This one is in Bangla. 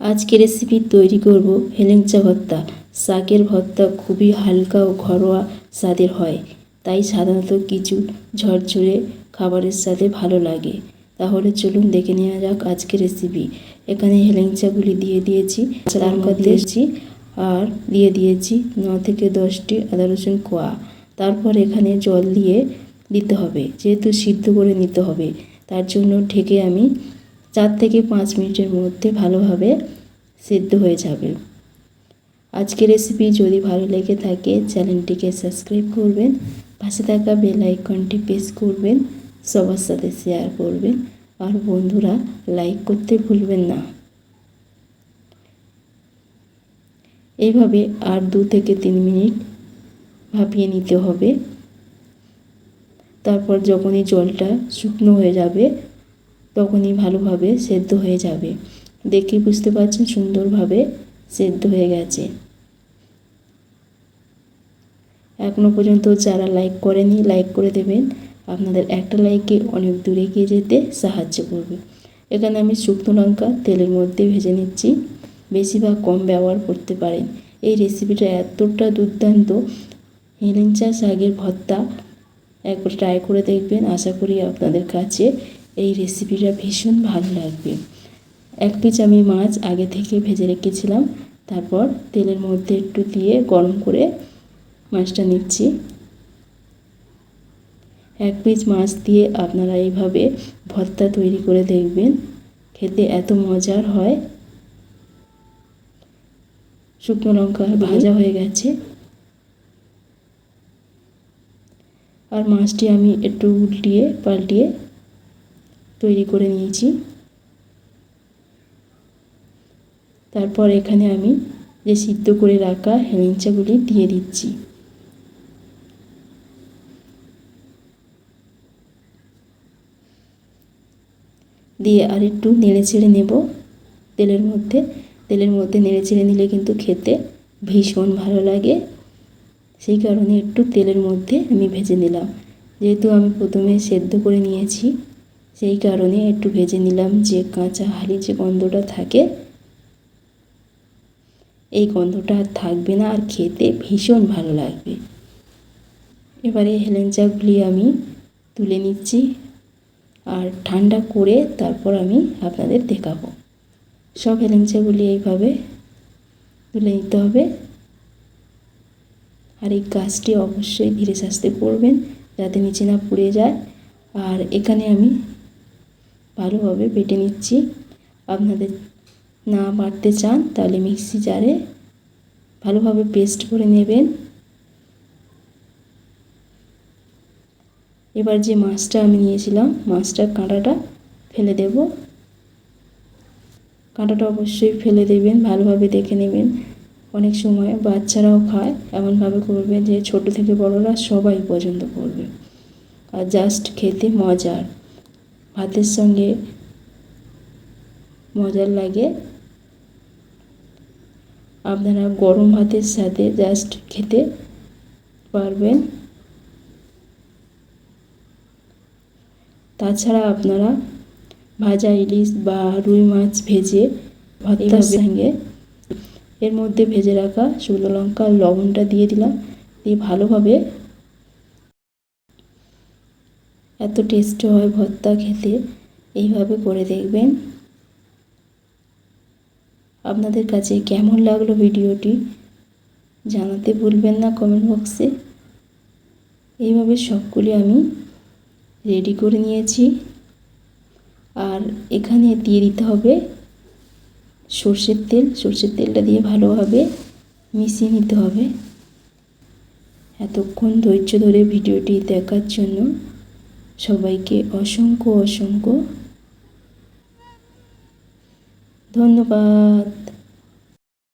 আজকে রেসিপি তৈরি করব হেলেঞ্চা ভর্তা। শাকের ভর্তা খুবই হালকা ও ঘরোয়া স্বাদের হয়, তাই সাধারণত কিছু ঝরঝরে খাবারের সাথে ভালো লাগে। তাহলে চলুন দেখে নেওয়া যাক আজকের রেসিপি। এখানে হেলেঞ্চাগুলি দিয়ে দিয়েছি, তারপর দিয়েছি আর দিয়ে দিয়েছি 9 থেকে 10টি আদা রসুন কোয়া। তারপর এখানে জল দিয়ে দিতে হবে, যেহেতু সিদ্ধ করে নিতে হবে, তার জন্য ঢেকে আমি 4 থেকে 5 মিনিটের মধ্যে ভালোভাবে সিদ্ধ হয়ে যাবে। আজকের রেসিপি যদি ভালো লেগে থাকে চ্যানেলটিকে সাবস্ক্রাইব করবেন, পাশে থাকা বেল আইকনটি প্রেস করবেন, সবার সাথে শেয়ার করবেন আর বন্ধুরা লাইক করতে ভুলবেন না। এইভাবে আর 2 থেকে 3 মিনিট ভাপিয়ে নিতে হবে। তারপর যখনই জলটা শুকনো হয়ে যাবে তখনই ভালোভাবে সেদ্ধ হয়ে যাবে। দেখে বুঝতে পারছেন সুন্দরভাবে সেদ্ধ হয়ে গেছে। এখনও পর্যন্ত যারা লাইক করেনি লাইক করে দেবেন, আপনাদের একটা লাইকে অনেক দূরে এগিয়ে যেতে সাহায্য করবে। এখানে আমি শুকনো লঙ্কা তেলের মধ্যে ভেজে নিচ্ছি, বেশি বা কম ব্যবহার করতে পারেন। এই রেসিপিটা এতটা দুর্দান্ত, হেলেঞ্চা শাকের ভর্তা একবার ট্রাই করে দেখবেন। আশা করি আপনাদের কাছে এই রেসিপিটা ভীষণ ভালো লাগবে। 1 পিস আমি মাছ আগে থেকে ভেজে রেখেছিলাম, তারপর তেলের মধ্যে একটু দিয়ে গরম করে মাছটা নিচ্ছি। 1 পিস মাছ দিয়ে আপনারা এইভাবে ভর্তা তৈরি করে দেখবেন, খেতে এত মজার হয়। শুকনো লঙ্কা ভাজা হয়ে গেছে আর মাছটি আমি একটু উল্টিয়ে পাল্টিয়ে তৈরি করে নিয়েছি। তারপর এখানে আমি যে সিদ্ধ করে রাখা হেলেঞ্চাগুলি দিয়ে দিচ্ছি। দিয়ে আর একটু নেড়ে চেড়ে নেব তেলের মধ্যে নেড়ে চেড়ে নিলে কিন্তু খেতে ভীষণ ভালো লাগে। সেই কারণে একটু তেলের মধ্যে আমি ভেজে নিলাম, যেহেতু আমি প্রথমে সেদ্ধ করে নিয়েছি সেই কারণে একটু ভেজে নিলাম, যে কাঁচা হালি যে গন্ধটা থাকে এই গন্ধটা আর থাকবে না আর খেতে ভীষণ ভালো লাগবে। এবারে হেলেঞ্চাগুলি আমি তুলে নিচ্ছি আর ঠান্ডা করে তারপর আমি আপনাদের দেখাবো। সব হেলেঞ্চাগুলি এইভাবে তুলে নিতে হবে আর এই কাজটি অবশ্যই ধীরে আস্তে করবেন যাতে নিচে না পুড়ে যায়। আর এখানে আমি ভালোভাবে বেটে নিচ্ছি। আপনাদের না বাটতে চান তাহলে মিক্সি জারে ভালোভাবে পেস্ট করে নেবেন। এবার যে মাছটা আমি নিয়েছিলাম মাছটার কাঁটাটা ফেলে দেব। কাঁটাটা অবশ্যই ফেলে দেবেন, ভালোভাবে দেখে নেবেন। অনেক সময় বাচ্চারাও খায়, এমনভাবে করবেন যে ছোট থেকে বড়রা সবাই পছন্দ করবে আর জাস্ট খেতে মজার, ভাতের সঙ্গে মজার লাগে। আপনারা গরম ভাতের সাথে জাস্ট খেতে পারবেন। তাছাড়া আপনারা ভাজা ইলিশ বা রুই মাছ ভেজে ভাতের সঙ্গে এর মধ্যে ভেজে রাখা শুকনো লঙ্কা লবণটা দিয়ে দিলাম, দিয়ে ভালোভাবে, এত টেস্টি হয় ভর্তা খেতে, এইভাবে করে দেখবেন। আপনাদের কাছে কেমন লাগলো ভিডিওটি জানাতে ভুলবেন না কমেন্ট বক্সে। এইভাবে সবগুলি আমি রেডি করে নিয়েছি আর এখানে দিয়ে দিতে হবে সর্ষের তেল। সর্ষের তেলটা দিয়ে ভালোভাবে মিশিয়ে নিতে হবে। এতক্ষণ ধৈর্য ধরে ভিডিওটি দেখার জন্য সবাইকে অসংখ্য ধন্যবাদ।